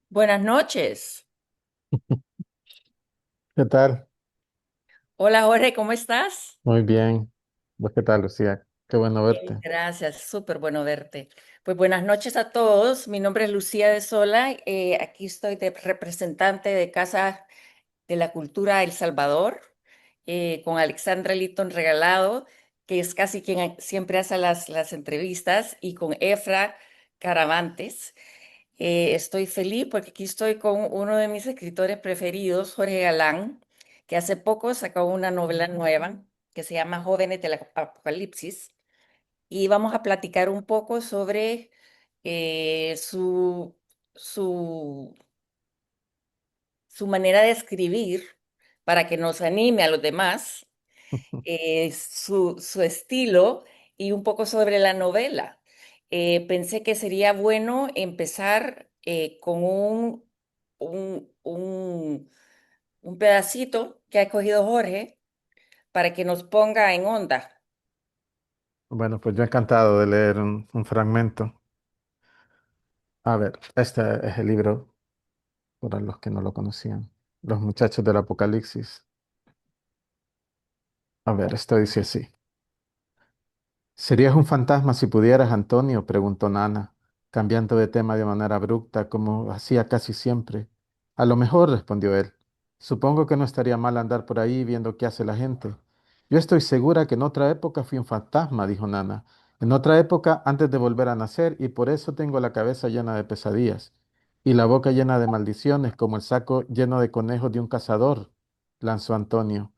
Buenas noches. ¿Qué tal? Hola Jorge, ¿cómo estás? Muy bien. ¿Vos qué tal, Lucía? Qué bueno Bien, verte. gracias, súper bueno verte. Pues buenas noches a todos. Mi nombre es Lucía de Sola. Aquí estoy de representante de Casa de la Cultura El Salvador, con Alexandra Litton Regalado, que es casi quien siempre hace las entrevistas, y con Efra Caravantes. Estoy feliz porque aquí estoy con uno de mis escritores preferidos, Jorge Galán, que hace poco sacó una novela nueva que se llama Jóvenes del Apocalipsis. Y vamos a platicar un poco sobre su, su manera de escribir para que nos anime a los demás, su estilo y un poco sobre la novela. Pensé que sería bueno empezar con un pedacito que ha escogido Jorge para que nos ponga en onda. Bueno, pues yo encantado de leer un fragmento. A ver, este es el libro para los que no lo conocían. Los muchachos del Apocalipsis. A ver, esto dice así. ¿Serías un fantasma si pudieras, Antonio? Preguntó Nana, cambiando de tema de manera abrupta, como hacía casi siempre. A lo mejor, respondió él. Supongo que no estaría mal andar por ahí viendo qué hace la gente. Yo estoy segura que en otra época fui un fantasma, dijo Nana. En otra época antes de volver a nacer, y por eso tengo la cabeza llena de pesadillas y la boca llena de maldiciones, como el saco lleno de conejos de un cazador, lanzó Antonio.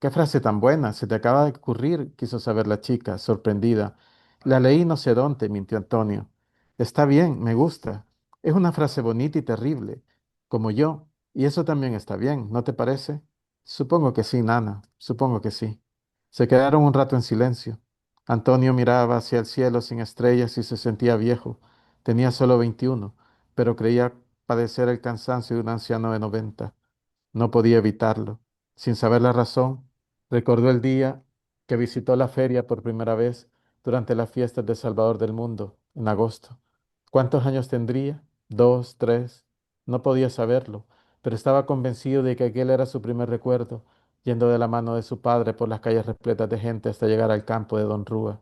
¿Qué frase tan buena? Se te acaba de ocurrir, quiso saber la chica, sorprendida. La leí no sé dónde, mintió Antonio. Está bien, me gusta. Es una frase bonita y terrible, como yo, y eso también está bien, ¿no te parece? Supongo que sí, Nana, supongo que sí. Se quedaron un rato en silencio. Antonio miraba hacia el cielo sin estrellas y se sentía viejo. Tenía solo 21, pero creía padecer el cansancio de un anciano de 90. No podía evitarlo. Sin saber la razón, recordó el día que visitó la feria por primera vez durante las fiestas de Salvador del Mundo, en agosto. ¿Cuántos años tendría? ¿Dos, tres? No podía saberlo, pero estaba convencido de que aquel era su primer recuerdo, yendo de la mano de su padre por las calles repletas de gente hasta llegar al campo de Don Rúa.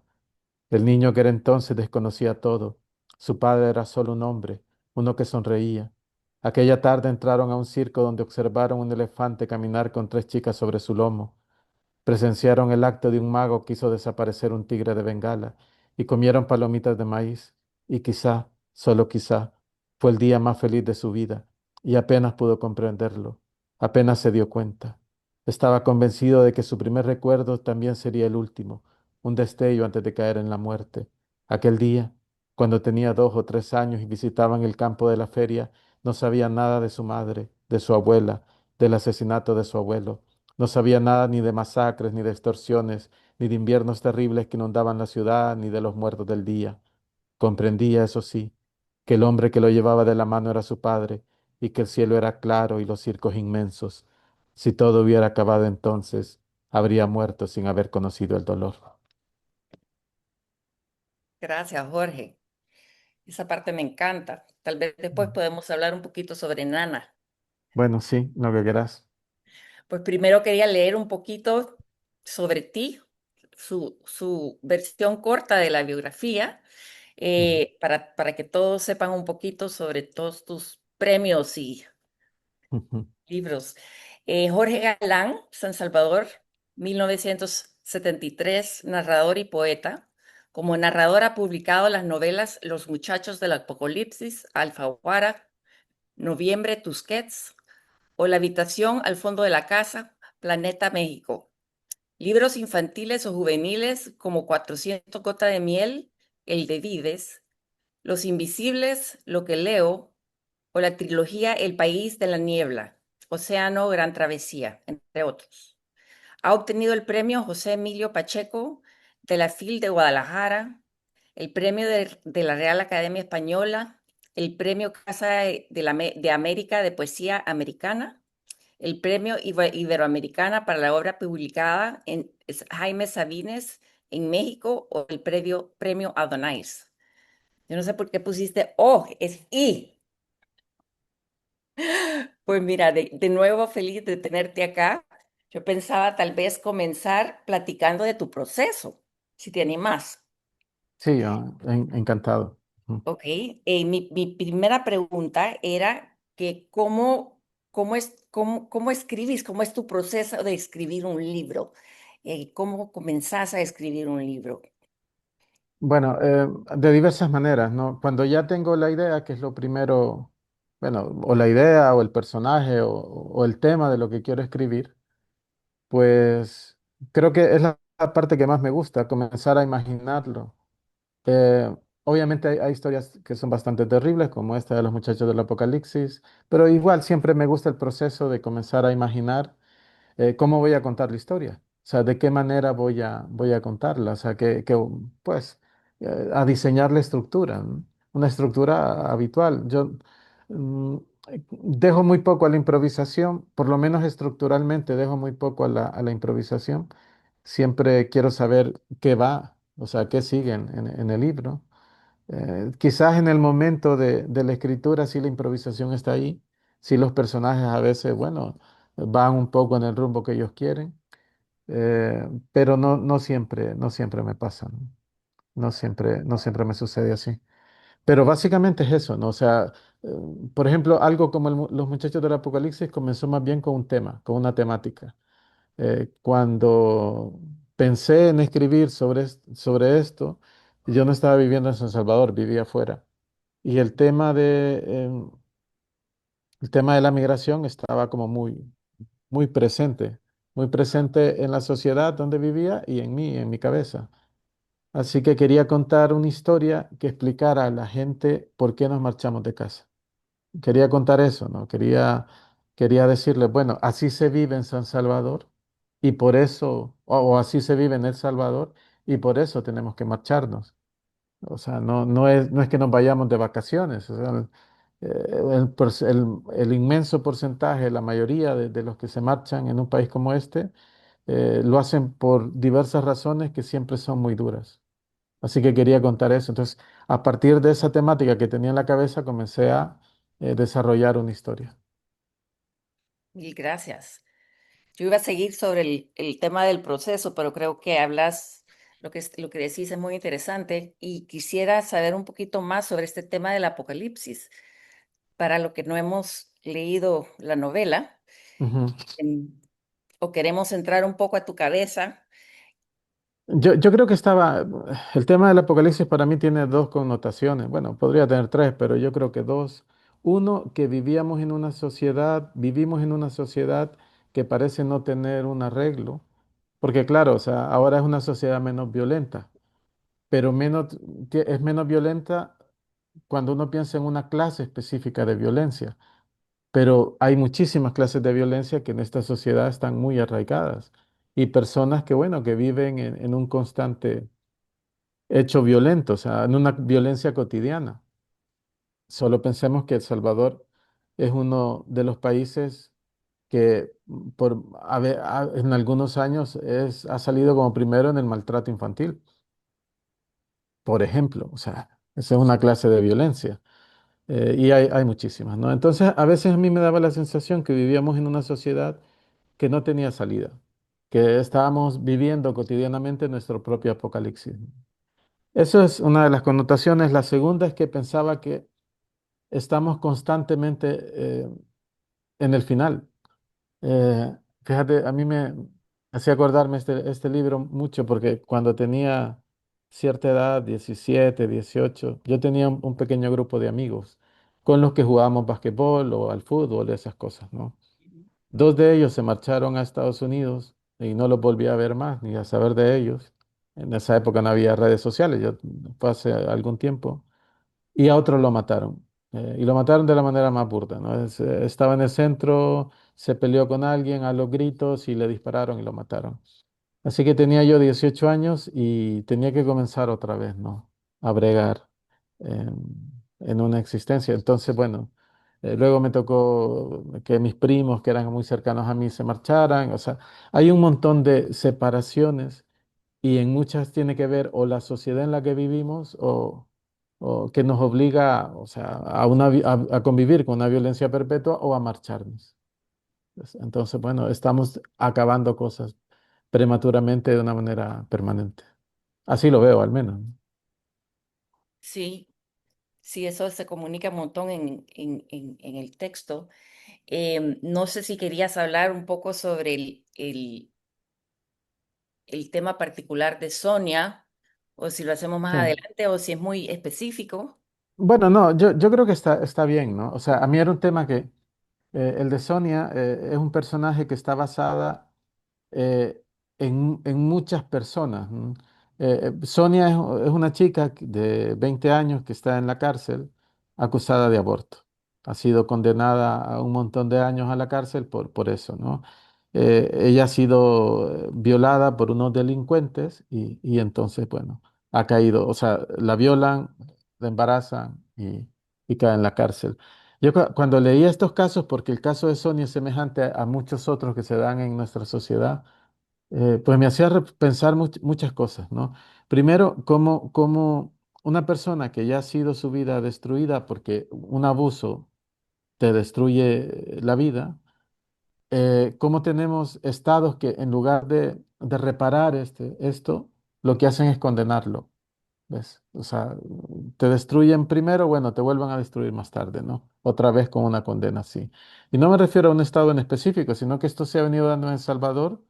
El niño que era entonces desconocía todo. Su padre era solo un hombre, uno que sonreía. Aquella tarde entraron a un circo donde observaron un elefante caminar con tres chicas sobre su lomo. Presenciaron el acto de un mago que hizo desaparecer un tigre de Bengala y comieron palomitas de maíz. Y quizá, solo quizá, fue el día más feliz de su vida y apenas pudo comprenderlo. Apenas se dio cuenta. Estaba convencido de que su primer recuerdo también sería el último, un destello antes de caer en la muerte. Aquel día, cuando tenía 2 o 3 años y visitaban el campo de la feria, no sabía nada de su madre, de su abuela, del asesinato de su abuelo. No sabía nada ni de masacres, ni de extorsiones, ni de inviernos terribles que inundaban la ciudad, ni de los muertos del día. Comprendía, eso sí, que el hombre que lo llevaba de la mano era su padre, y que el cielo era claro y los circos inmensos. Si todo hubiera acabado entonces, habría muerto sin haber conocido el dolor. Gracias, Jorge. Esa parte me encanta. Tal vez después podemos hablar un poquito sobre Nana. Bueno, sí, lo que quieras. Pues primero quería leer un poquito sobre ti, su versión corta de la biografía, Ujú, para que todos sepan un poquito sobre todos tus premios y ujú. libros. Jorge Galán, San Salvador, 1973, narrador y poeta. Como narrador ha publicado las novelas Los Muchachos del Apocalipsis, Alfaguara, Noviembre, Tusquets, o La habitación al fondo de la casa, Planeta México. Libros infantiles o juveniles como 400 gotas de miel, El de Vides, Los Invisibles, Lo que leo, o la trilogía El País de la Niebla, Océano, Gran Travesía, entre otros. Ha obtenido el premio José Emilio Pacheco de la FIL de Guadalajara, el premio de la Real Academia Española, el premio Casa de América de Poesía Americana, el premio Iberoamericana para la obra publicada en Jaime Sabines en México o el premio Adonais. Yo no sé por qué pusiste O, es I. Pues mira, de nuevo feliz de tenerte acá. Yo pensaba tal vez comenzar platicando de tu proceso, si te animas. Sí, encantado. Ujú. Ok, mi primera pregunta era que cómo escribís, cómo es tu proceso de escribir un libro. ¿Cómo comenzás a escribir un libro? Bueno, de diversas maneras, ¿no? Cuando ya tengo la idea, que es lo primero, bueno, o la idea, o el personaje, o el tema de lo que quiero escribir, pues creo que es la parte que más me gusta, comenzar a imaginarlo. Obviamente hay historias que son bastante terribles, como esta de los muchachos del Apocalipsis, pero igual siempre me gusta el proceso de comenzar a imaginar cómo voy a contar la historia, o sea, de qué manera voy a contarla, o sea, pues, a diseñar la estructura, ¿no? Una estructura habitual. Yo mm, dejo muy poco a la improvisación, por lo menos estructuralmente dejo muy poco a a la improvisación. Siempre quiero saber qué va, o sea, qué sigue en el libro. Quizás en el momento de la escritura sí la improvisación está ahí, sí los personajes a veces, bueno, van un poco en el rumbo que ellos quieren, pero no siempre me pasa, ¿no? No siempre me sucede así. Pero básicamente es eso, ¿no? O sea, eh, por ejemplo, algo como Los Muchachos del Apocalipsis comenzó más bien con un tema, con una temática. Cuando pensé en escribir sobre esto, yo no estaba viviendo en San Salvador, vivía afuera. Y el tema de la migración estaba como muy presente en la sociedad donde vivía y en mí, en mi cabeza. Así que quería contar una historia que explicara a la gente por qué nos marchamos de casa. Quería contar eso, ¿no? Quería decirles, bueno, así se vive en San Salvador y por eso, o así se vive en El Salvador y por eso tenemos que marcharnos. O sea, no es que nos vayamos de vacaciones. O sea, el inmenso porcentaje, la mayoría de los que se marchan en un país como este, lo hacen por diversas razones que siempre son muy duras. Así que quería contar eso. Entonces, a partir de esa temática que tenía en la cabeza, comencé a desarrollar una historia. Mil gracias. Yo iba a seguir sobre el tema del proceso, pero creo que hablas, lo que decís es muy interesante y quisiera saber un poquito más sobre este tema del apocalipsis. Para lo que no hemos leído la novela, Ujú. em, o queremos entrar un poco a tu cabeza. Yo creo que el tema del apocalipsis para mí tiene dos connotaciones. Bueno, podría tener tres, pero yo creo que dos. Uno, que vivimos en una sociedad que parece no tener un arreglo, porque claro, o sea, ahora es una sociedad menos violenta, pero es menos violenta cuando uno piensa en una clase específica de violencia. Pero hay muchísimas clases de violencia que en esta sociedad están muy arraigadas y personas que, bueno, que viven en un constante hecho violento, o sea, en una violencia cotidiana. Solo pensemos que El Salvador es uno de los países que en algunos años ha salido como primero en el maltrato infantil, por ejemplo. O sea, esa es una clase de violencia. Y hay muchísimas, ¿no? Entonces, a veces a mí me daba la sensación que vivíamos en una sociedad que no tenía salida, que estábamos viviendo cotidianamente nuestro propio apocalipsis. Eso es una de las connotaciones. La segunda es que pensaba que estamos constantemente en el final. Eh, Fíjate, a mí me hacía acordarme este libro mucho porque cuando tenía cierta edad, 17, 18, yo tenía un pequeño grupo de amigos con los que jugábamos basquetbol o al fútbol, esas cosas, ¿no? Dos de ellos se marcharon a Estados Unidos y no los volví a ver más ni a saber de ellos. En esa época no había redes sociales, fue hace algún tiempo. Y a otro lo mataron. Y lo mataron de la manera más burda, ¿no? Estaba en el centro, se peleó con alguien a los gritos y le dispararon y lo mataron. Así que tenía yo 18 años y tenía que comenzar otra vez, ¿no? A bregar en una existencia. Entonces, bueno, luego me tocó que mis primos, que eran muy cercanos a mí, se marcharan. O sea, hay un montón de separaciones y en muchas tiene que ver o la sociedad en la que vivimos o que nos obliga, o sea, a convivir con una violencia perpetua o a marcharnos. Entonces, bueno, estamos acabando cosas prematuramente de una manera permanente. Así lo veo, al menos. Sí, sí, eso se comunica un montón en el texto. No sé si querías hablar un poco sobre el tema particular de Sonia, o si lo hacemos más Sí. adelante, o si es muy específico. Bueno, no, yo creo que está bien, ¿no? O sea, a mí era un tema que el de Sonia es un personaje que está basada en muchas personas. ¿No? Sonia es una chica de 20 años que está en la cárcel acusada de aborto. Ha sido condenada a un montón de años a la cárcel por eso, ¿no? Ella ha sido violada por unos delincuentes y entonces, bueno, ha caído, o sea, la violan, la embarazan y cae en la cárcel. Yo cuando leía estos casos, porque el caso de Sonia es semejante a muchos otros que se dan en nuestra sociedad, pues me hacía pensar muchas cosas, ¿no? Primero, cómo una persona que ya ha sido su vida destruida porque un abuso te destruye la vida, cómo tenemos estados que en lugar de reparar esto, lo que hacen es condenarlo. ¿Ves? O sea, te destruyen primero, bueno, te vuelvan a destruir más tarde, ¿no? Otra vez con una condena así. Y no me refiero a un estado en específico, sino que esto se ha venido dando en El Salvador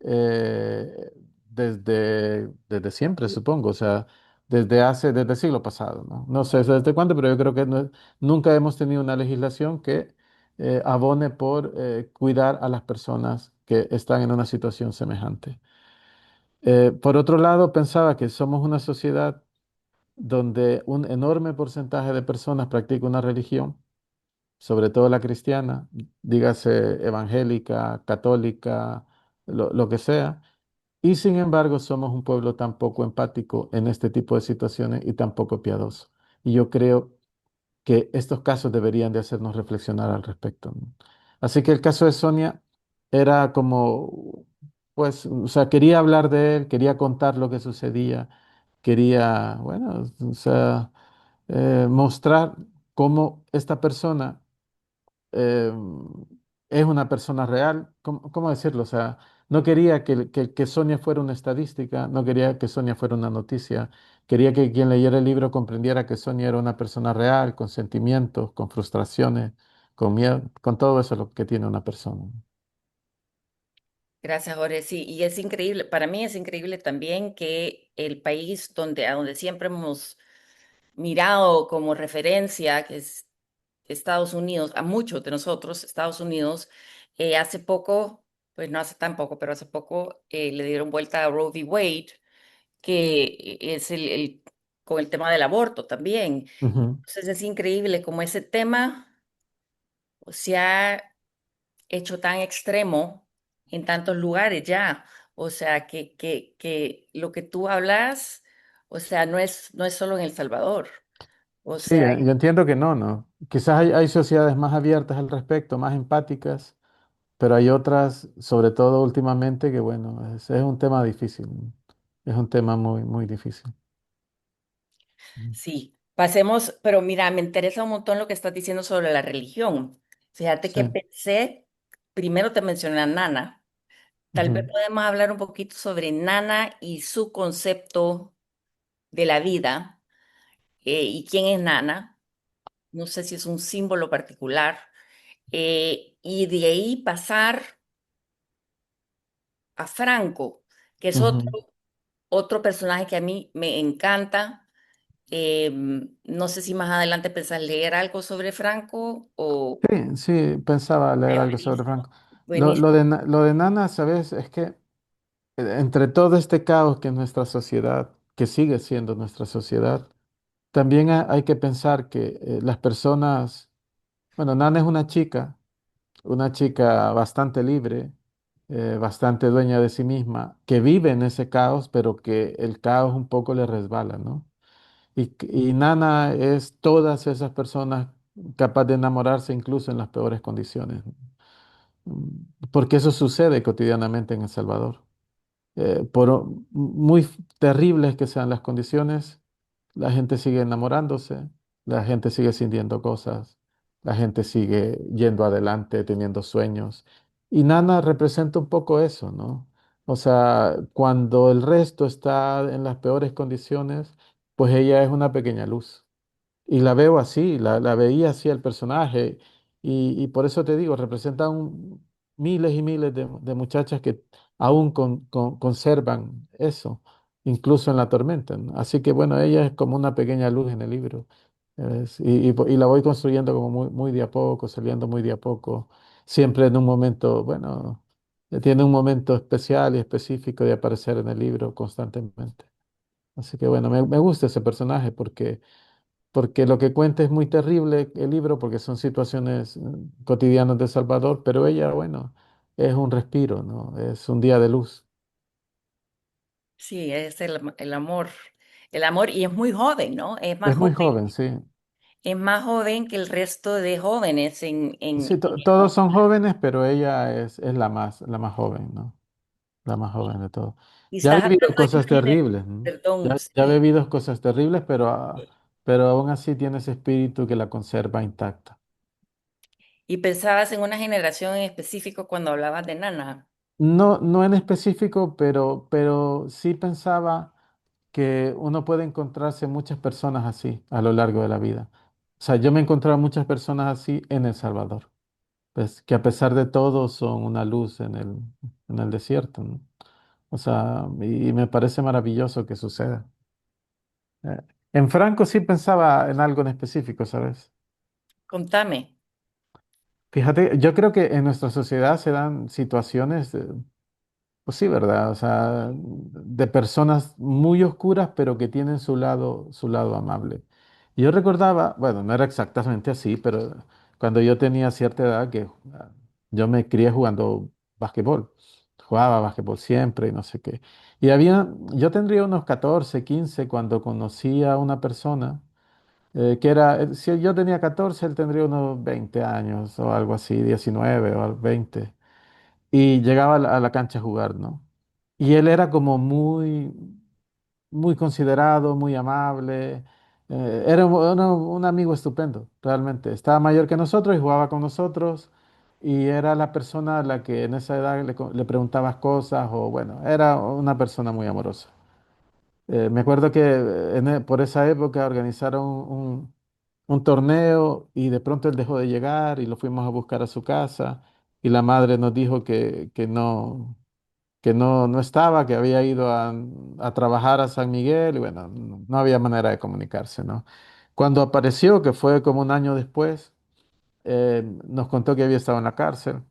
eh, desde siempre, supongo, o sea, desde el siglo pasado, ¿no? No sé desde cuándo, pero yo creo que nunca hemos tenido una legislación que abone por cuidar a las personas que están en una situación semejante. Por otro lado, pensaba que somos una sociedad donde un enorme porcentaje de personas practica una religión, sobre todo la cristiana, dígase evangélica, católica, lo que sea, y sin embargo somos un pueblo tan poco empático en este tipo de situaciones y tan poco piadoso. Y yo creo que estos casos deberían de hacernos reflexionar al respecto, ¿no? Así que el caso de Sonia era como, pues, o sea, quería hablar de él, quería contar lo que sucedía, quería, bueno, o sea, mostrar cómo esta persona eh, es una persona real. ¿Cómo decirlo? O sea, no quería que Sonia fuera una estadística, no quería que Sonia fuera una noticia, quería que quien leyera el libro comprendiera que Sonia era una persona real, con sentimientos, con frustraciones, con miedo, con todo eso lo que tiene una persona. Gracias, Jorge. Sí, y es increíble, para mí es increíble también que el país a donde siempre hemos mirado como referencia, que es Estados Unidos, a muchos de nosotros, Estados Unidos, hace poco, pues no hace tan poco, pero hace poco le dieron vuelta a Roe v. Wade, que es con el tema del aborto también. Ujú. Entonces es increíble como ese tema se ha hecho tan extremo en tantos lugares ya. O sea, que lo que tú hablas, o sea, no es solo en El Salvador. O Sí, sea, yo entiendo que no, ¿no? Quizás hay sociedades más abiertas al respecto, más empáticas, pero hay otras, sobre todo últimamente, que bueno, es un tema difícil, ¿no? Es un tema muy, muy difícil. Mm. sí, pasemos, pero mira, me interesa un montón lo que estás diciendo sobre la religión. Fíjate Sí. que pensé, primero te mencioné a Nana, tal vez Ujú. podemos hablar un poquito sobre Nana y su concepto de la vida y quién es Nana. No sé si es un símbolo particular. Y de ahí pasar a Franco, que es Ujú. otro personaje que a mí me encanta. No sé si más adelante pensás leer algo sobre Franco o... Sí, sí, pensaba leer algo sobre Buenísimo, Franco. buenísimo. Lo de Nana, ¿sabes? Es que entre todo este caos que es nuestra sociedad, que sigue siendo nuestra sociedad, también hay que pensar que las personas, bueno, Nana es una chica bastante libre, bastante dueña de sí misma, que vive en ese caos, pero que el caos un poco le resbala, ¿no? Y Nana es todas esas personas capaz de enamorarse incluso en las peores condiciones, ¿no? Porque eso sucede cotidianamente en El Salvador. Por muy terribles que sean las condiciones, la gente sigue enamorándose, la gente sigue sintiendo cosas, la gente sigue yendo adelante, teniendo sueños. Y Nana representa un poco eso, ¿no? O sea, cuando el resto está en las peores condiciones, pues ella es una pequeña luz. Y la veo así, la veía así el personaje. Y por eso te digo, representa miles y miles de muchachas que aún conservan eso, incluso en la tormenta, ¿no? Así que bueno, ella es como una pequeña luz en el libro. Y la voy construyendo como muy, muy de a poco, saliendo muy de a poco, siempre en un momento, bueno, tiene un momento especial y específico de aparecer en el libro constantemente. Así que bueno, me gusta ese personaje porque lo que cuenta es muy terrible el libro, porque son situaciones cotidianas de Salvador, pero ella, bueno, es un respiro, ¿no? Es un día de luz. Sí, es el amor, y es muy joven, ¿no? Es muy joven, sí. Es más joven que el resto de jóvenes Sí, en el todos son mundo. jóvenes, pero ella es la más joven, ¿no? La más joven de todos. Ya ha Quizás vivido hablando cosas ya de, terribles, ¿no? perdón, Ya ha sí, vivido cosas terribles, pero aún así tiene ese espíritu que la conserva intacta. y pensabas en una generación en específico cuando hablabas de Nana. No, no en específico, pero sí pensaba que uno puede encontrarse muchas personas así a lo largo de la vida. O sea, yo me he encontrado muchas personas así en El Salvador, pues que a pesar de todo son una luz en el desierto, ¿no? O sea, y me parece maravilloso que suceda. Eh, en Franco sí pensaba en algo en específico, ¿sabes? Contame. Fíjate, yo creo que en nuestra sociedad se dan situaciones, pues sí, ¿verdad? O sea, de personas muy oscuras, pero que tienen su lado amable. Y yo recordaba, bueno, no era exactamente así, pero cuando yo tenía cierta edad, yo me crié jugando basquetbol. Jugaba basquetbol siempre y no sé qué. Yo tendría unos 14 15 cuando conocí a una persona que era, si yo tenía 14 él tendría unos 20 años o algo así, 19 o 20 y llegaba a la cancha a jugar, ¿no? Y él era como muy, muy considerado, muy amable, era un amigo estupendo, realmente. Estaba mayor que nosotros y jugaba con nosotros y era la persona a la que en esa edad le preguntabas cosas o bueno, era una persona muy amorosa. Me acuerdo que por esa época organizaron un torneo y de pronto él dejó de llegar y lo fuimos a buscar a su casa y la madre nos dijo que no estaba, que había ido a trabajar a San Miguel y bueno, no había manera de comunicarse, ¿no? Cuando apareció, que fue como un año después, nos contó que había estado en la cárcel.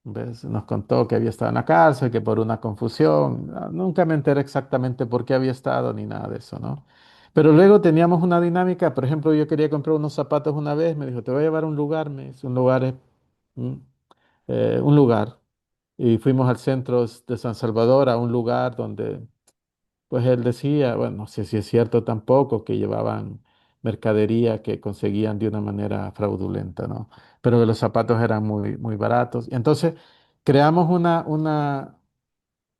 ¿Ves? Nos contó que había estado en la cárcel, que por una confusión, nunca me enteré exactamente por qué había estado ni nada de eso, ¿no? Pero luego teníamos una dinámica, por ejemplo, yo quería comprar unos zapatos una vez, me dijo, te voy a llevar a un lugar, me dice, un lugar, mm, un lugar. Y fuimos al centro de San Salvador, a un lugar donde pues él decía, bueno, no sé si es cierto tampoco, que llevaban mercadería que conseguían de una manera fraudulenta, ¿no? Pero que los zapatos eran muy, muy baratos. Y entonces creamos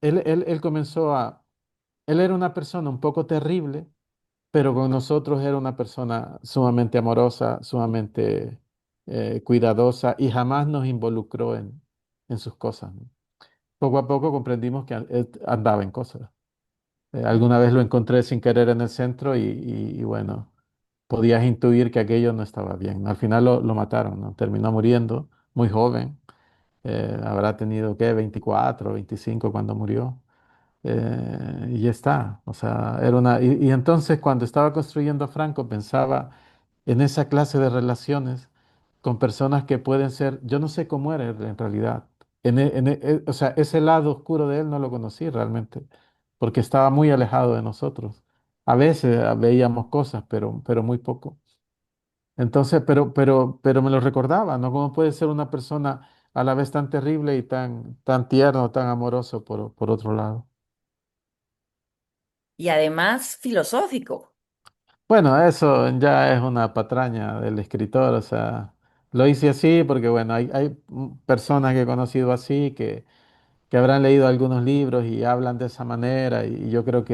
él comenzó él era una persona un poco terrible, pero con nosotros era una persona sumamente amorosa, sumamente cuidadosa y jamás nos involucró en sus cosas, ¿no? Poco a poco comprendimos que él andaba en cosas. Alguna vez lo encontré sin querer en el centro y bueno, podías intuir que aquello no estaba bien. Al final lo mataron, ¿no? Terminó muriendo muy joven. Habrá tenido, ¿qué? 24, 25 cuando murió. Y ya está. O sea, y entonces cuando estaba construyendo Franco pensaba en esa clase de relaciones con personas que pueden ser, yo no sé cómo era él en realidad. O sea, ese lado oscuro de él no lo conocí realmente, porque estaba muy alejado de nosotros. A veces veíamos cosas, pero muy poco. Entonces, pero me lo recordaba, ¿no? ¿Cómo puede ser una persona a la vez tan terrible y tan tierno, tan amoroso por otro lado? Y además filosófico. Bueno, eso ya es una patraña del escritor, o sea, lo hice así porque, bueno, hay personas que he conocido así que habrán leído algunos libros y hablan de esa manera y yo creo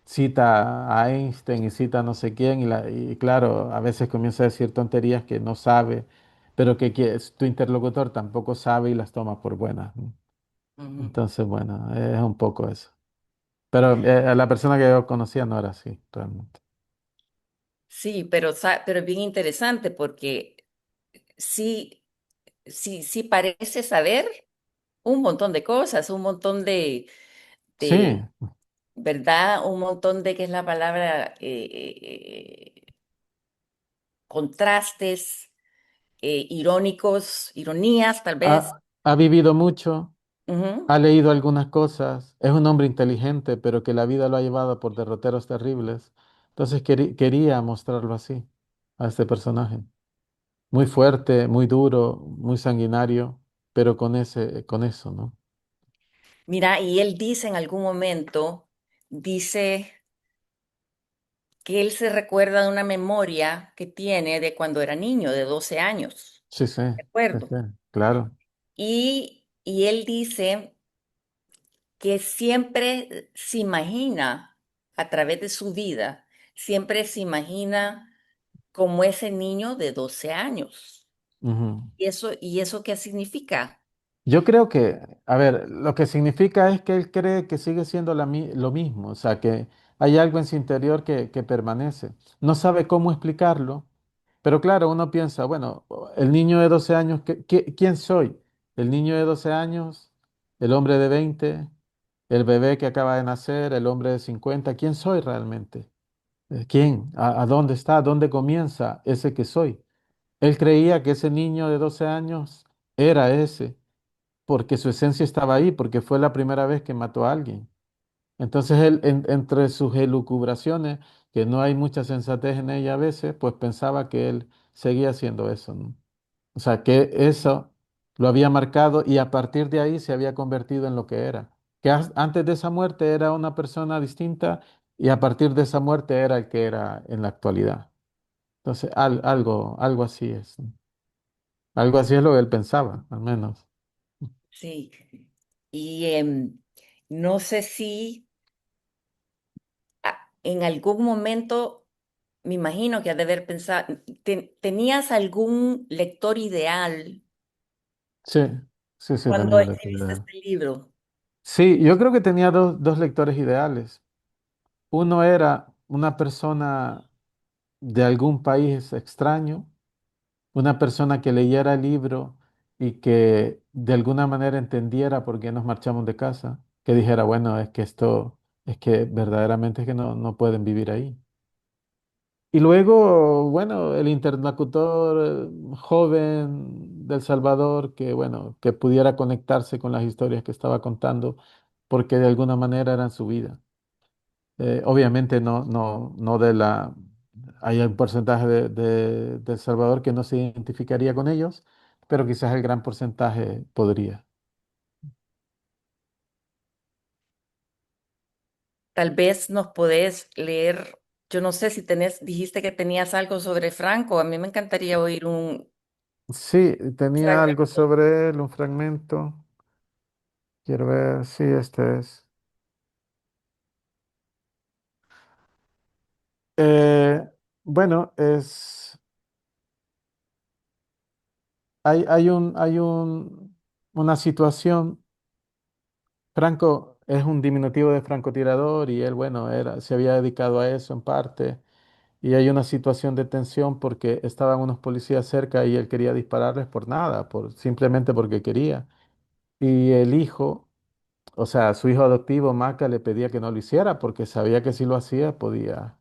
cita a Einstein y cita a no sé quién, y claro, a veces comienza a decir tonterías que no sabe, pero que tu interlocutor tampoco sabe y las toma por buenas, ¿no? Ujú. Entonces, bueno, es un poco eso. Pero a la persona que yo conocía no era así, realmente. Sí, pero es bien interesante porque sí, sí, sí parece saber un montón de cosas, un montón Sí, de, ¿verdad? Un montón de, ¿qué es la palabra? Contrastes, irónicos, ironías, tal vez. ha vivido mucho, Ujú. ha leído algunas cosas, es un hombre inteligente, pero que la vida lo ha llevado por derroteros terribles. Entonces quería mostrarlo así, a este personaje. Muy fuerte, muy duro, muy sanguinario, pero con eso, ¿no? Mira, y él dice en algún momento, dice que él se recuerda de una memoria que tiene de cuando era niño, de 12 años, Sí, sí, sí, recuerdo. sí, claro. Y él dice que siempre se imagina a través de su vida, siempre se imagina como ese niño de 12 años. Ujú. Y eso qué significa? Yo creo que, a ver, lo que significa es que él cree que sigue siendo lo mismo, o sea, que hay algo en su interior que permanece. No sabe cómo explicarlo, pero claro, uno piensa, bueno, el niño de 12 años, ¿quién soy? ¿El niño de 12 años? ¿El hombre de 20? ¿El bebé que acaba de nacer? ¿El hombre de 50? ¿Quién soy realmente? ¿Quién? ¿A dónde está? ¿Dónde comienza ese que soy? Él creía que ese niño de 12 años era ese porque su esencia estaba ahí, porque fue la primera vez que mató a alguien. Entonces él, entre sus elucubraciones, que no hay mucha sensatez en ella a veces, pues pensaba que él seguía haciendo eso, ¿no? O sea, que eso lo había marcado y a partir de ahí se había convertido en lo que era. Que antes de esa muerte era una persona distinta y a partir de esa muerte era el que era en la actualidad. Entonces, algo así es, ¿no? Algo así es lo que él pensaba, al menos. Sí. Y no sé si en algún momento, me imagino que has de haber pensado, ¿tenías algún lector ideal Sí, sí, sí, cuando tenía la escribiste actividad. este libro? Sí, yo creo que tenía dos lectores ideales. Uno era una persona de algún país extraño, una persona que leyera el libro y que de alguna manera entendiera por qué nos marchamos de casa, que dijera, bueno, es que esto, es que verdaderamente es que no pueden vivir ahí. Y luego, bueno, el interlocutor joven del Salvador que, bueno, que pudiera conectarse con las historias que estaba contando, porque de alguna manera eran su vida. Obviamente no de la... Hay un porcentaje de El Salvador que no se identificaría con ellos, pero quizás el gran porcentaje podría. Tal vez nos podés leer, yo no sé si tenés, dijiste que tenías algo sobre Franco, a mí me encantaría oír un Sí, tenía algo fragmento. sobre él, un fragmento. Quiero ver, sí, este es. Eh, bueno, una situación. Franco es un diminutivo de francotirador y él, bueno, se había dedicado a eso en parte. Y hay una situación de tensión porque estaban unos policías cerca y él quería dispararles por nada, simplemente porque quería. Y el hijo, o sea, su hijo adoptivo, Maca, le pedía que no lo hiciera porque sabía que si lo hacía podía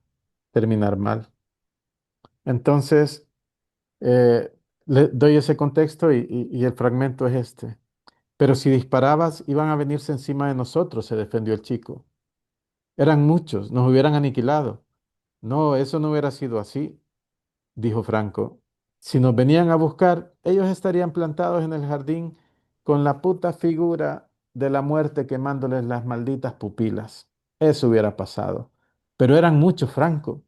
terminar mal. Entonces, eh, le doy ese contexto y el fragmento es este. Pero si disparabas, iban a venirse encima de nosotros, se defendió el chico. Eran muchos, nos hubieran aniquilado. No, eso no hubiera sido así, dijo Franco. Si nos venían a buscar, ellos estarían plantados en el jardín con la puta figura de la muerte quemándoles las malditas pupilas. Eso hubiera pasado. Pero eran muchos, Franco,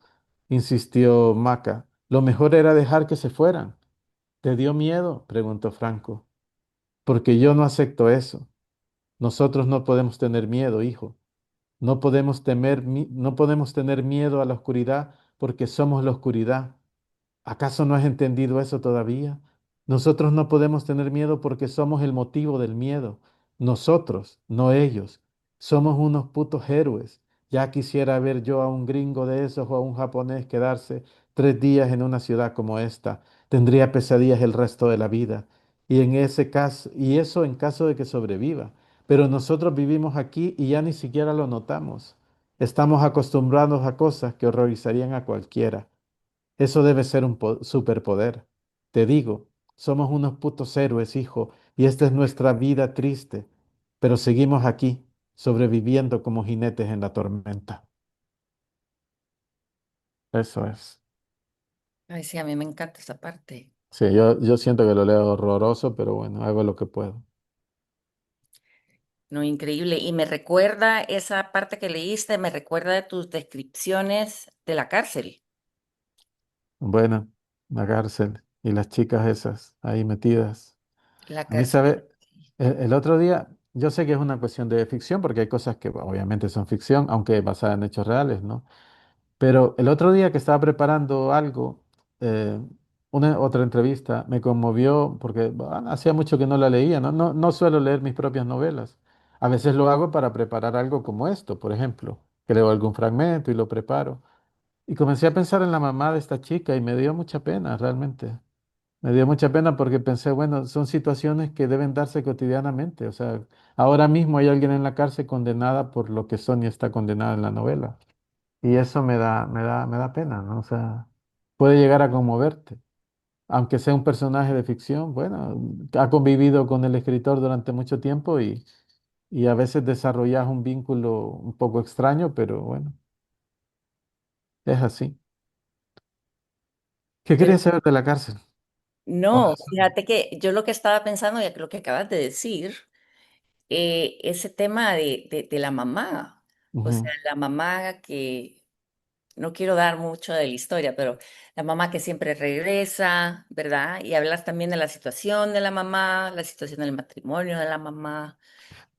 insistió Maca. Lo mejor era dejar que se fueran. ¿Te dio miedo? Preguntó Franco. Porque yo no acepto eso. Nosotros no podemos tener miedo, hijo. No podemos tener miedo a la oscuridad porque somos la oscuridad. ¿Acaso no has entendido eso todavía? Nosotros no podemos tener miedo porque somos el motivo del miedo. Nosotros, no ellos. Somos unos putos héroes. Ya quisiera ver yo a un gringo de esos o a un japonés quedarse 3 días en una ciudad como esta. Tendría pesadillas el resto de la vida. Y en ese caso, y eso en caso de que sobreviva. Pero nosotros vivimos aquí y ya ni siquiera lo notamos. Estamos acostumbrados a cosas que horrorizarían a cualquiera. Eso debe ser un superpoder. Te digo, somos unos putos héroes, hijo, y esta es nuestra vida triste, pero seguimos aquí, sobreviviendo como jinetes en la tormenta. Eso es. Ay, sí, a mí me encanta esa parte. Sí, yo siento que lo leo horroroso, pero bueno, hago lo que puedo. No, increíble. Y me recuerda esa parte que leíste, me recuerda de tus descripciones de la cárcel. Bueno, la cárcel y las chicas esas ahí metidas. La A mí, cárcel. ¿sabe? El otro día, yo sé que es una cuestión de ficción, porque hay cosas que bueno, obviamente son ficción, aunque basadas en hechos reales, ¿no? Pero el otro día que estaba preparando algo, eh, una otra entrevista, me conmovió porque bueno, hacía mucho que no la leía, ¿no? No suelo leer mis propias novelas. A veces lo hago para preparar algo como esto, por ejemplo, que leo algún fragmento y lo preparo. Y comencé a pensar en la mamá de esta chica y me dio mucha pena, realmente. Me dio mucha pena porque pensé, bueno, son situaciones que deben darse cotidianamente. O sea, ahora mismo hay alguien en la cárcel condenada por lo que Sonia está condenada en la novela. Y eso me da pena, ¿no? O sea, puede llegar a conmoverte. Aunque sea un personaje de ficción, bueno, ha convivido con el escritor durante mucho tiempo y a veces desarrollas un vínculo un poco extraño, pero bueno, es así. ¿Qué Pero querías saber de la cárcel? Oh, no, fíjate que yo lo que estaba pensando, ya que lo que acabas de decir, ese tema de la mamá. O sea, ujú. la mamá que, no quiero dar mucho de la historia, pero la mamá que siempre regresa, ¿verdad? Y hablas también de la situación de la mamá, la situación del matrimonio de la mamá,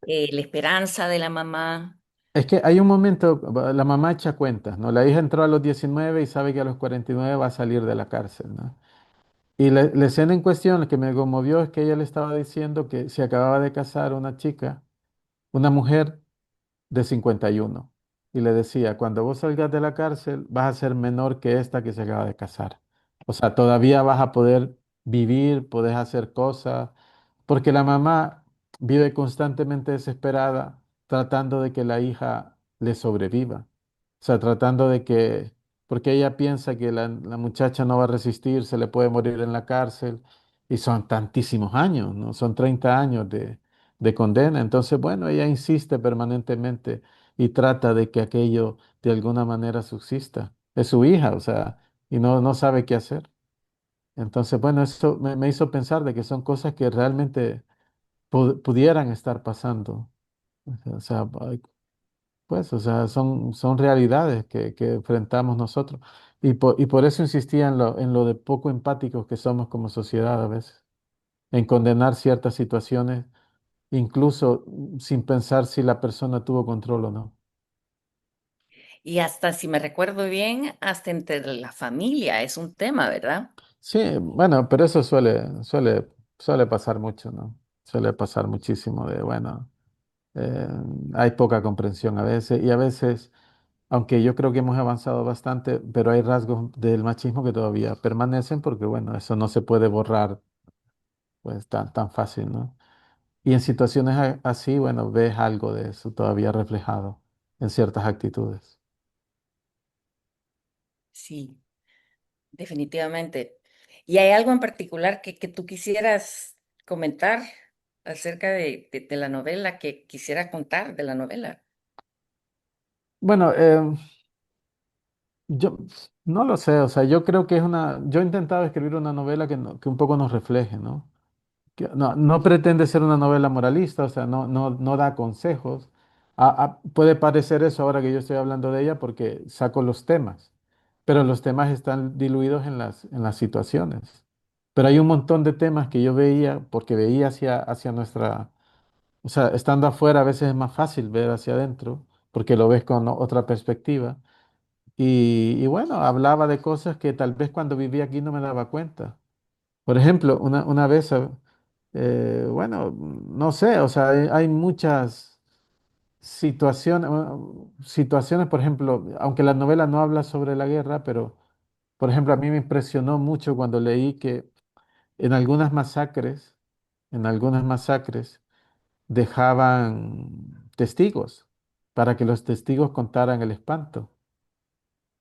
la esperanza de la mamá. Es que hay un momento, la mamá echa cuentas, ¿no? La hija entró a los 19 y sabe que a los 49 va a salir de la cárcel, ¿no? Y la escena en cuestión, la que me conmovió es que ella le estaba diciendo que se acababa de casar una chica, una mujer de 51. Y le decía, cuando vos salgas de la cárcel, vas a ser menor que esta que se acaba de casar. O sea, todavía vas a poder vivir, podés hacer cosas, porque la mamá vive constantemente desesperada, tratando de que la hija le sobreviva. O sea, tratando de que, porque ella piensa que la muchacha no va a resistir, se le puede morir en la cárcel, y son tantísimos años, ¿no? Son 30 años de condena. Entonces, bueno, ella insiste permanentemente y trata de que aquello de alguna manera subsista. Es su hija, o sea, y no sabe qué hacer. Entonces, bueno, eso me hizo pensar de que son cosas que realmente pudieran estar pasando. O sea, pues, o sea, son realidades que enfrentamos nosotros. Y por eso insistía en lo de poco empáticos que somos como sociedad a veces, en condenar ciertas situaciones, incluso sin pensar si la persona tuvo control o no. Y hasta, si me recuerdo bien, hasta entre la familia es un tema, ¿verdad? Sí, bueno, pero eso suele pasar mucho, ¿no? Suele pasar muchísimo de, bueno, eh, hay poca comprensión a veces y a veces, aunque yo creo que hemos avanzado bastante, pero hay rasgos del machismo que todavía permanecen porque, bueno, eso no se puede borrar pues tan fácil, ¿no? Y en situaciones así, bueno, ves algo de eso todavía reflejado en ciertas actitudes. Sí, definitivamente. ¿Y hay algo en particular que tú quisieras comentar acerca de la novela, que quisiera contar de la novela? Bueno, yo no lo sé, o sea, yo creo que yo he intentado escribir una novela que un poco nos refleje, ¿no? Que no pretende ser una novela moralista, o sea, no da consejos. Puede parecer eso ahora que yo estoy hablando de ella porque saco los temas, pero los temas están diluidos en en las situaciones. Pero hay un montón de temas que yo veía, porque veía hacia nuestra, o sea, estando afuera a veces es más fácil ver hacia adentro porque lo ves con otra perspectiva. Y bueno, hablaba de cosas que tal vez cuando vivía aquí no me daba cuenta. Por ejemplo, una vez, bueno, no sé, o sea, hay muchas situaciones, situaciones, por ejemplo, aunque la novela no habla sobre la guerra, pero, por ejemplo, a mí me impresionó mucho cuando leí que en algunas masacres, en algunas masacres, dejaban testigos para que los testigos contaran el espanto.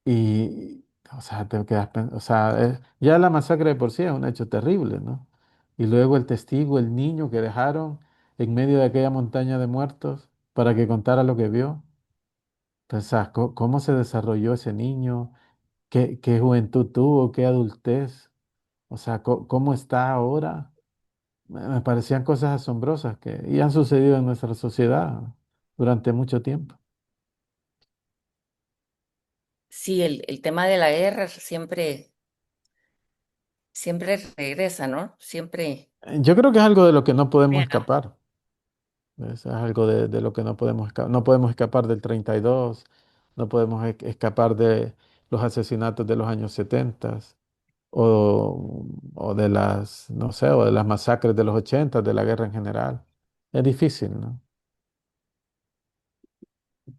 Y, o sea, te quedas, o sea, ya la masacre de por sí es un hecho terrible, ¿no? Y luego el testigo, el niño que dejaron en medio de aquella montaña de muertos para que contara lo que vio. Pensás, ¿cómo se desarrolló ese niño? ¿Qué juventud tuvo? ¿Qué adultez? O sea, ¿cómo está ahora? Me parecían cosas asombrosas que y han sucedido en nuestra sociedad durante mucho tiempo. Sí, el tema de la guerra siempre regresa, ¿no? Siempre. Yo creo que es algo de lo que no podemos escapar. Es algo de lo que no podemos escapar. No podemos escapar del 32, no podemos escapar de los asesinatos de los años 70 o de las, no sé, o de las masacres de los 80, de la guerra en general. Es difícil, ¿no?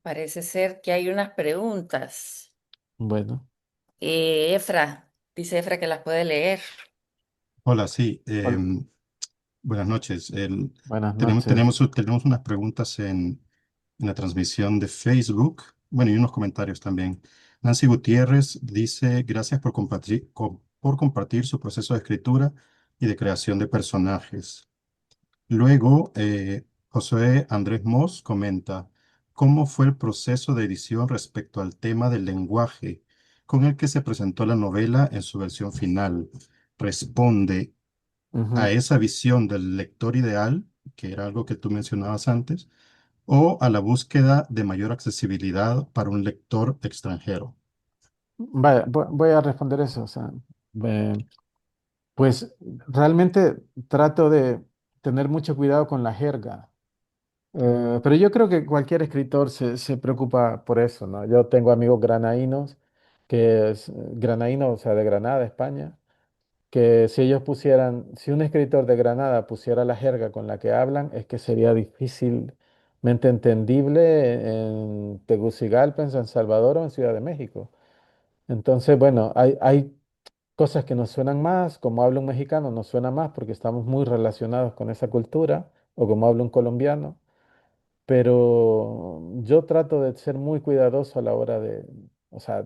Parece ser que hay unas preguntas. Bueno, Dice Efra que las puede leer. Hola, sí. hol- Buenas noches. buenas Tenemos, noches. tenemos unas preguntas en la transmisión de Facebook, bueno, y unos comentarios también. Nancy Gutiérrez dice, gracias por compartir, por compartir su proceso de escritura y de creación de personajes. Luego, José Andrés Mos comenta, ¿cómo fue el proceso de edición respecto al tema del lenguaje con el que se presentó la novela en su versión final? Responde a Ujú. esa visión del lector ideal, que era algo que tú mencionabas antes, o a la búsqueda de mayor accesibilidad para un lector extranjero. Vaya, voy a responder eso. O sea, pues realmente trato de tener mucho cuidado con la jerga. Pero yo creo que cualquier escritor se preocupa por eso, ¿no? Yo tengo amigos granadinos, que es granadino, o sea, de Granada, España, que si ellos pusieran, si un escritor de Granada pusiera la jerga con la que hablan, es que sería difícilmente entendible en Tegucigalpa, en San Salvador o en Ciudad de México. Entonces, bueno, hay cosas que nos suenan más, como habla un mexicano, nos suena más porque estamos muy relacionados con esa cultura, o como habla un colombiano, pero yo trato de ser muy cuidadoso a la hora de, o sea,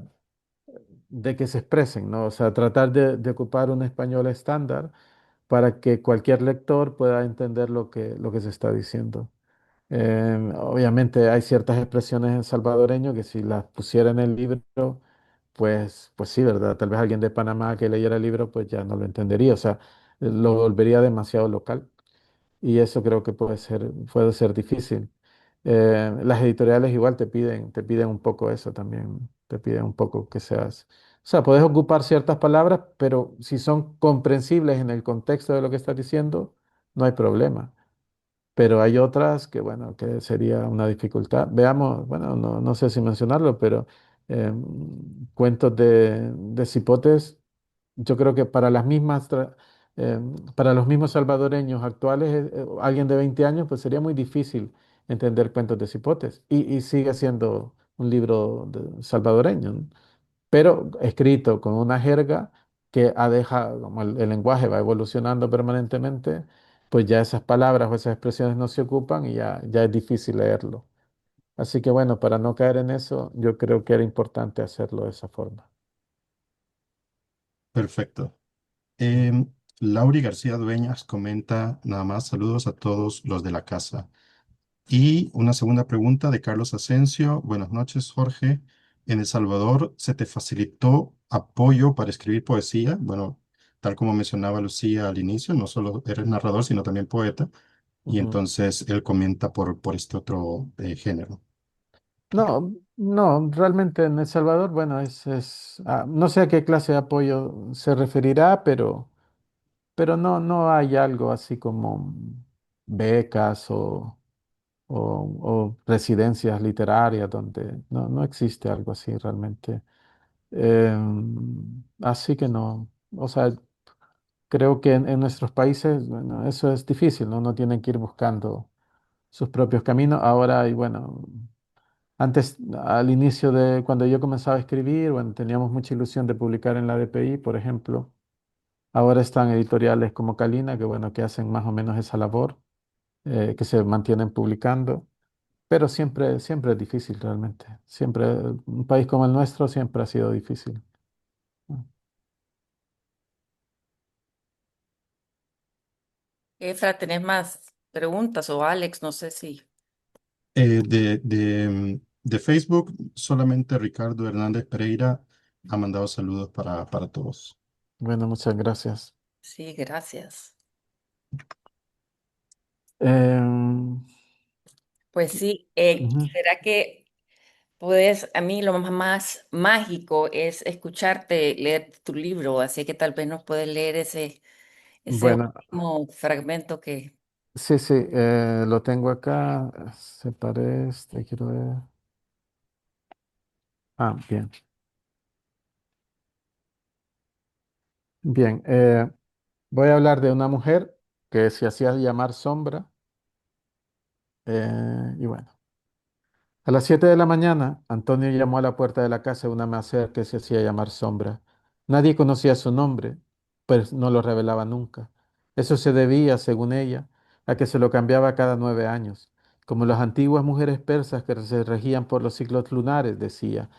de que se expresen, ¿no? O sea, tratar de ocupar un español estándar para que cualquier lector pueda entender lo que se está diciendo. Obviamente hay ciertas expresiones en salvadoreño que si las pusiera en el libro, pues sí, ¿verdad? Tal vez alguien de Panamá que leyera el libro, pues ya no lo entendería, o sea, lo volvería demasiado local y eso creo que puede ser difícil. Las editoriales igual te piden un poco eso también, te piden un poco que seas, o sea, puedes ocupar ciertas palabras, pero si son comprensibles en el contexto de lo que estás diciendo, no hay problema. Pero hay otras que, bueno, que sería una dificultad. Veamos, bueno, no sé si mencionarlo, pero cuentos de cipotes, yo creo que para las mismas, para los mismos salvadoreños actuales, alguien de 20 años, pues sería muy difícil entender cuentos de cipotes. Y sigue siendo un libro salvadoreño, ¿no? Pero escrito con una jerga que como el lenguaje va evolucionando permanentemente, pues ya esas palabras o esas expresiones no se ocupan y ya es difícil leerlo. Así que bueno, para no caer en eso, yo creo que era importante hacerlo de esa forma. Perfecto. Em, Lauri García Dueñas comenta nada más, saludos a todos los de la casa. Y una segunda pregunta de Carlos Asensio. Buenas noches, Jorge. ¿En El Salvador se te facilitó apoyo para escribir poesía? Bueno, tal como mencionaba Lucía al inicio, no solo eres narrador, sino también poeta. Y Ujú. entonces él comenta por este otro género. No, realmente en El Salvador, bueno, no sé a qué clase de apoyo se referirá, pero no hay algo así como becas o residencias literarias donde no existe algo así realmente. Así que no, o sea, creo que en nuestros países, bueno, eso es difícil, ¿no? Uno tiene que ir buscando sus propios caminos. Ahora, y bueno, antes, al inicio de cuando yo comenzaba a escribir, bueno, teníamos mucha ilusión de publicar en la DPI, por ejemplo. Ahora están editoriales como Calina, que bueno, que hacen más o menos esa labor, que se mantienen publicando, pero siempre es difícil realmente. Siempre, un país como el nuestro siempre ha sido difícil. Efra, ¿tenés más preguntas? O Alex, no sé si. De Facebook, solamente Ricardo Hernández Pereira ha mandado saludos para todos. Bueno, muchas gracias. Sí, gracias. Em, Pues sí, Ujú. ¿será que puedes, a mí lo más mágico es escucharte leer tu libro, así que tal vez nos puedes leer ese Bueno, último fragmento que... sí, sí, lo tengo acá. Separé este, quiero ver. Ah, bien. Bien, voy a hablar de una mujer que se hacía llamar Sombra. Y bueno, a las 7 de la mañana, Antonio llamó a la puerta de la casa de una mujer que se hacía llamar Sombra. Nadie conocía su nombre, pues no lo revelaba nunca. Eso se debía, según ella, a que se lo cambiaba cada 9 años, como las antiguas mujeres persas que se regían por los ciclos lunares, decía.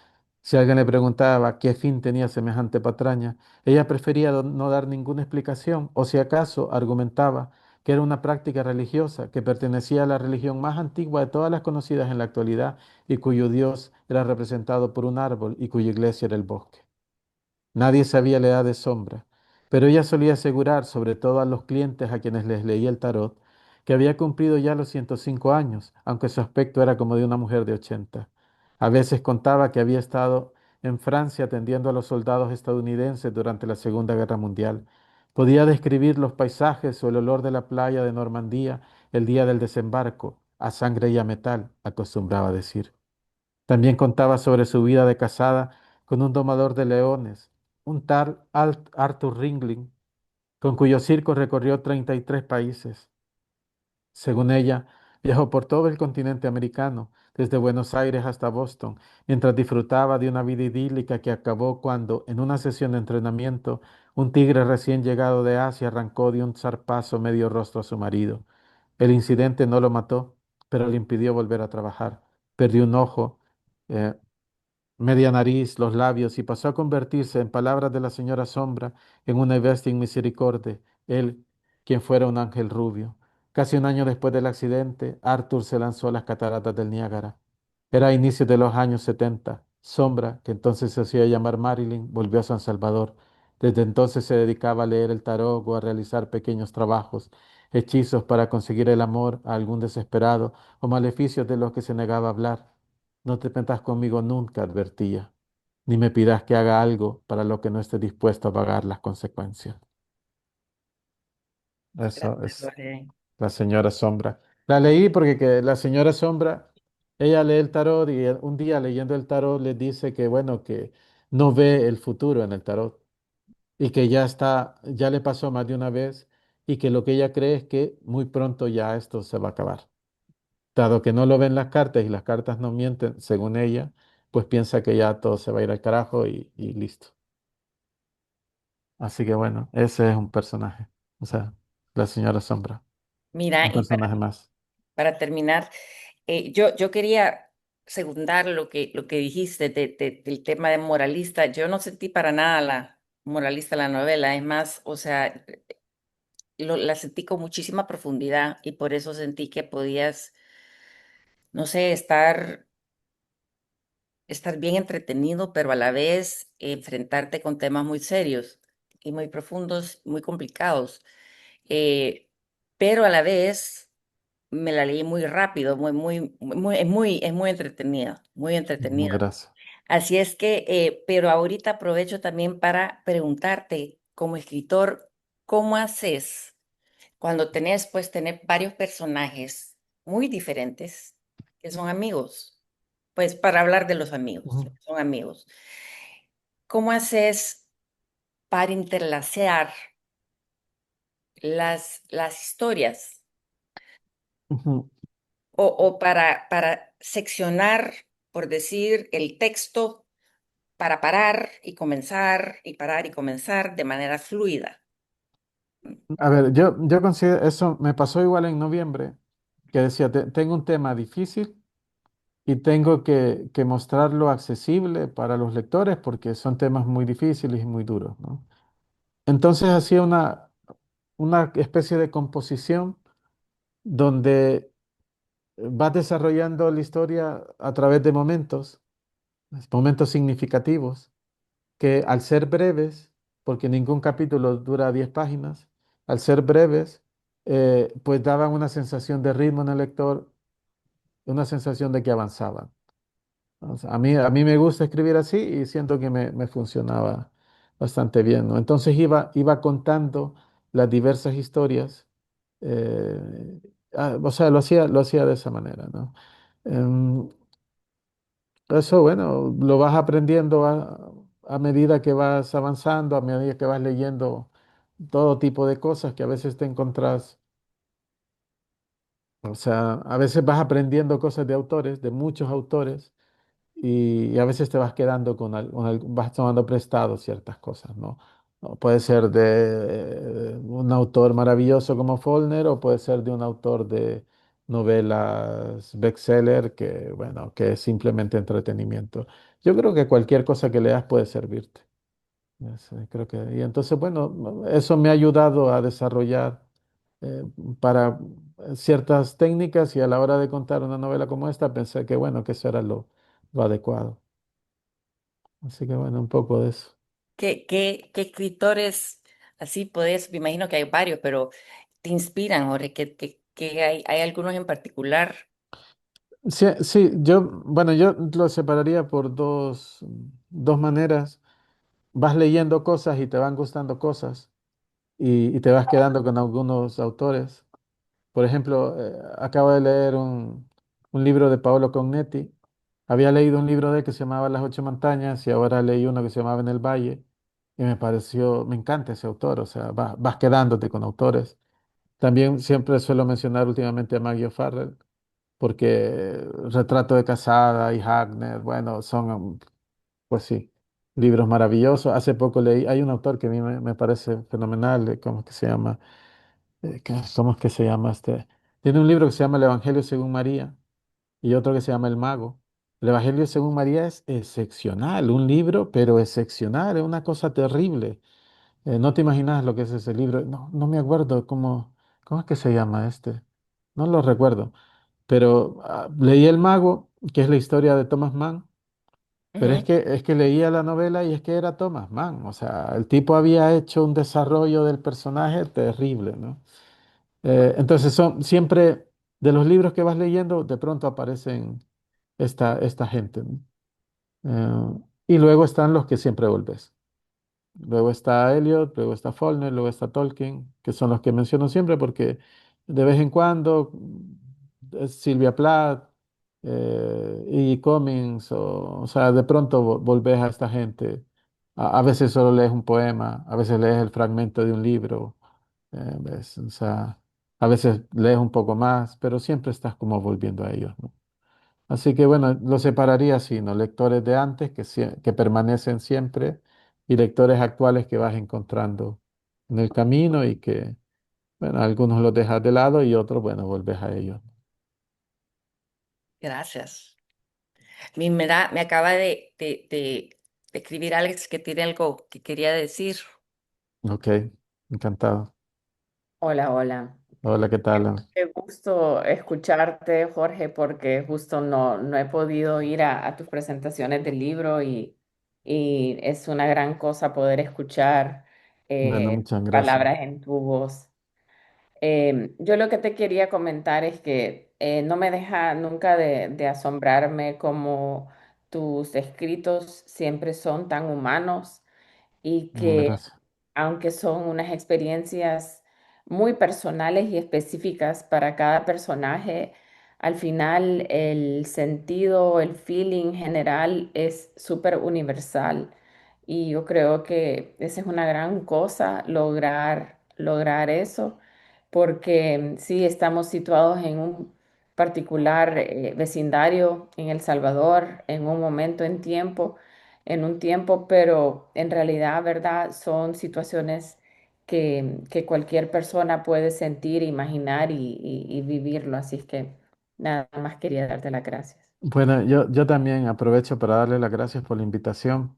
Si alguien le preguntaba qué fin tenía semejante patraña, ella prefería no dar ninguna explicación, o si acaso argumentaba que era una práctica religiosa que pertenecía a la religión más antigua de todas las conocidas en la actualidad y cuyo dios era representado por un árbol y cuya iglesia era el bosque. Nadie sabía la edad de Sombra, pero ella solía asegurar, sobre todo a los clientes a quienes les leía el tarot, que había cumplido ya los 105 años, aunque su aspecto era como de una mujer de 80. A veces contaba que había estado en Francia atendiendo a los soldados estadounidenses durante la Segunda Guerra Mundial. Podía describir los paisajes o el olor de la playa de Normandía el día del desembarco, a sangre y a metal, acostumbraba decir. También contaba sobre su vida de casada con un domador de leones, un tal Arthur Ringling, con cuyo circo recorrió 33 países. Según ella, viajó por todo el continente americano, desde Buenos Aires hasta Boston, mientras disfrutaba de una vida idílica que acabó cuando, en una sesión de entrenamiento, un tigre recién llegado de Asia arrancó de un zarpazo medio rostro a su marido. El incidente no lo mató, pero le impidió volver a trabajar. Perdió un ojo, eh, media nariz, los labios, y pasó a convertirse, en palabras de la señora Sombra, en una vesting misericordia, él, quien fuera un ángel rubio. Casi un año después del accidente, Arthur se lanzó a las cataratas del Niágara. Era a inicios de los años 70. Sombra, que entonces se hacía llamar Marilyn, volvió a San Salvador. Desde entonces se dedicaba a leer el tarot o a realizar pequeños trabajos, hechizos para conseguir el amor a algún desesperado o maleficios de los que se negaba a hablar. No te metas conmigo nunca, advertía, ni me pidas que haga algo para lo que no esté dispuesto a pagar las consecuencias. Eso Gracias, es Lore. la señora Sombra. La leí porque la señora Sombra, ella lee el tarot y un día leyendo el tarot le dice que, bueno, que no ve el futuro en el tarot y que ya está, ya le pasó más de una vez y que lo que ella cree es que muy pronto ya esto se va a acabar. Dado que no lo ven las cartas y las cartas no mienten, según ella, pues piensa que ya todo se va a ir al carajo y listo. Así que bueno, ese es un personaje. O sea, la señora Sombra, Mira, un personaje más. para terminar, yo quería secundar lo que dijiste del tema de moralista. Yo no sentí para nada la moralista la novela. Es más, o sea, la sentí con muchísima profundidad y por eso sentí que podías, no sé, estar bien entretenido, pero a la vez enfrentarte con temas muy serios y muy profundos, muy complicados. Eh, pero a la vez me la leí muy rápido, es muy entretenida, muy entretenida. Gracias. Así es que, pero ahorita aprovecho también para preguntarte, como escritor, ¿cómo haces cuando tenés, pues, tener varios personajes? muy diferentes, que son amigos. Pues para hablar de los amigos, Ujú, son amigos. ¿Cómo haces para interlacear las historias ujú. o para seccionar, por decir, el texto para parar y comenzar y parar y comenzar de manera fluida? A ver, yo considero, eso me pasó igual en noviembre, que decía, tengo un tema difícil y tengo que mostrarlo accesible para los lectores porque son temas muy difíciles y muy duros, ¿no? Entonces hacía una especie de composición donde vas desarrollando la historia a través de momentos significativos, que al ser breves, porque ningún capítulo dura 10 páginas, al ser breves, pues daban una sensación de ritmo en el lector, una sensación de que avanzaban. O sea, a mí me gusta escribir así y siento que me funcionaba bastante bien, ¿no? Entonces iba contando las diversas historias, eh, o sea, lo hacía de esa manera, ¿no? Em, Eso, bueno, lo vas aprendiendo a medida que vas avanzando, a medida que vas leyendo todo tipo de cosas que a veces te encontrás. O sea, a veces vas aprendiendo cosas de autores, de muchos autores, y a veces te vas quedando vas tomando prestado ciertas cosas, ¿no? O puede ser de un autor maravilloso como Faulkner, o puede ser de un autor de novelas bestseller que, bueno, que es simplemente entretenimiento. Yo creo que cualquier cosa que leas puede servirte. Creo que, y entonces, bueno, eso me ha ayudado a desarrollar eh, para ciertas técnicas y a la hora de contar una novela como esta pensé que, bueno, que eso era lo adecuado. Así que, bueno, un poco de eso. ¿Qué escritores así podés? Me imagino que hay varios, pero te inspiran, Jorge, que hay algunos en particular. Sí, sí, yo lo separaría por dos maneras. Vas leyendo cosas y te van gustando cosas y te vas quedando con algunos autores. Por ejemplo, acabo de leer un libro de Paolo Cognetti. Había leído un libro de él que se llamaba Las Ocho Montañas y ahora leí uno que se llamaba En el Valle y me encanta ese autor, o sea, vas quedándote con autores. También siempre suelo mencionar últimamente a Maggie O'Farrell porque Retrato de Casada y Hagner, bueno, son, pues sí, libros maravillosos. Hace poco leí, hay un autor que a mí me parece fenomenal, ¿cómo es que se llama? ¿Cómo es que se llama este? Tiene un libro que se llama El Evangelio según María y otro que se llama El Mago. El Evangelio según María es excepcional, un libro, pero excepcional, es una cosa terrible. No te imaginas lo que es ese libro. No, no me acuerdo cómo es que se llama este. No lo recuerdo. Pero leí El Mago, que es la historia de Thomas Mann, pero Ujú. es que leía la novela y es que era Thomas Mann. O sea, el tipo había hecho un desarrollo del personaje terrible, ¿no? Entonces son siempre de los libros que vas leyendo, de pronto aparecen esta gente, ¿no? Y luego están los que siempre volvés. Luego está Eliot, luego está Faulkner, luego está Tolkien, que son los que menciono siempre porque de vez en cuando es Sylvia Plath, y Cummings, o sea, de pronto volvés a esta gente. A veces solo lees un poema, a veces lees el fragmento de un libro, ¿ves? O sea, a veces lees un poco más, pero siempre estás como volviendo a ellos, ¿no? Así que bueno, lo separaría así, ¿no? Lectores de antes que permanecen siempre y lectores actuales que vas encontrando en el camino y que, bueno, algunos los dejas de lado y otros, bueno, volves a ellos. Gracias. Me acaba de escribir Alex que tiene algo que quería decir. Ok, encantado. Hola, hola. Hola, ¿qué tal? Qué gusto escucharte, Jorge, porque justo no he podido ir a tus presentaciones del libro y es una gran cosa poder escuchar Bueno, muchas gracias. palabras en tu voz. Yo lo que te quería comentar es que no me deja nunca de asombrarme cómo tus escritos siempre son tan humanos y que Gracias. aunque son unas experiencias muy personales y específicas para cada personaje, al final el sentido, el feeling general es súper universal. Y yo creo que esa es una gran cosa, lograr eso, porque sí estamos situados en un particular vecindario en El Salvador, en un momento en un tiempo, pero en realidad, ¿verdad? Son situaciones que cualquier persona puede sentir, imaginar y vivirlo. Así es que nada más quería darte las gracias. Bueno, yo también aprovecho para darle las gracias por la invitación.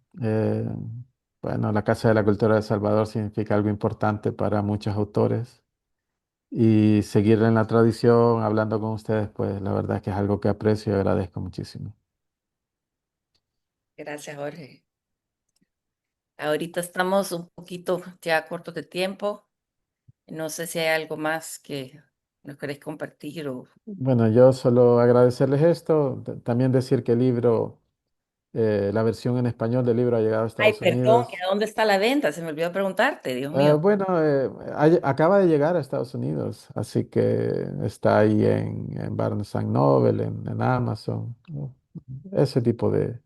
Bueno, la Casa de la Cultura de El Salvador significa algo importante para muchos autores y seguir en la tradición, hablando con ustedes, pues la verdad es que es algo que aprecio y agradezco muchísimo. Gracias, Jorge. Ahorita estamos un poquito ya cortos de tiempo. No sé si hay algo más que nos querés compartir o... Bueno, yo solo agradecerles esto, también decir que el libro, la versión en español del libro ha llegado a Ay, Estados perdón, ¿y Unidos. a dónde está la venta? Se me olvidó preguntarte, Dios mío. Bueno, acaba de llegar a Estados Unidos, así que está ahí en Barnes and Noble, en Amazon, ¿no? Ese tipo de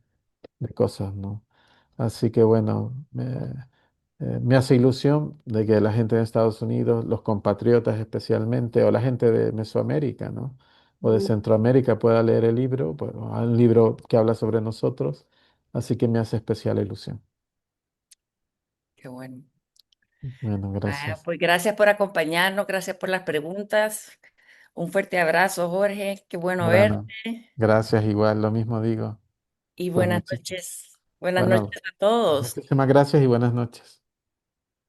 cosas, ¿no? Así que bueno, me hace ilusión de que la gente de Estados Unidos, los compatriotas especialmente, o la gente de Mesoamérica, ¿no? O de Mm. Centroamérica pueda leer el libro, bueno, un libro que habla sobre nosotros, así que me hace especial ilusión. Qué bueno. Bueno, Ah, gracias. pues gracias por acompañarnos, gracias por las preguntas. Un fuerte abrazo, Jorge. Qué bueno verte. Bueno, gracias, igual, lo mismo digo. Y Pues buenas muchísimas, noches. Buenas noches bueno, a todos. muchísimas gracias y buenas noches.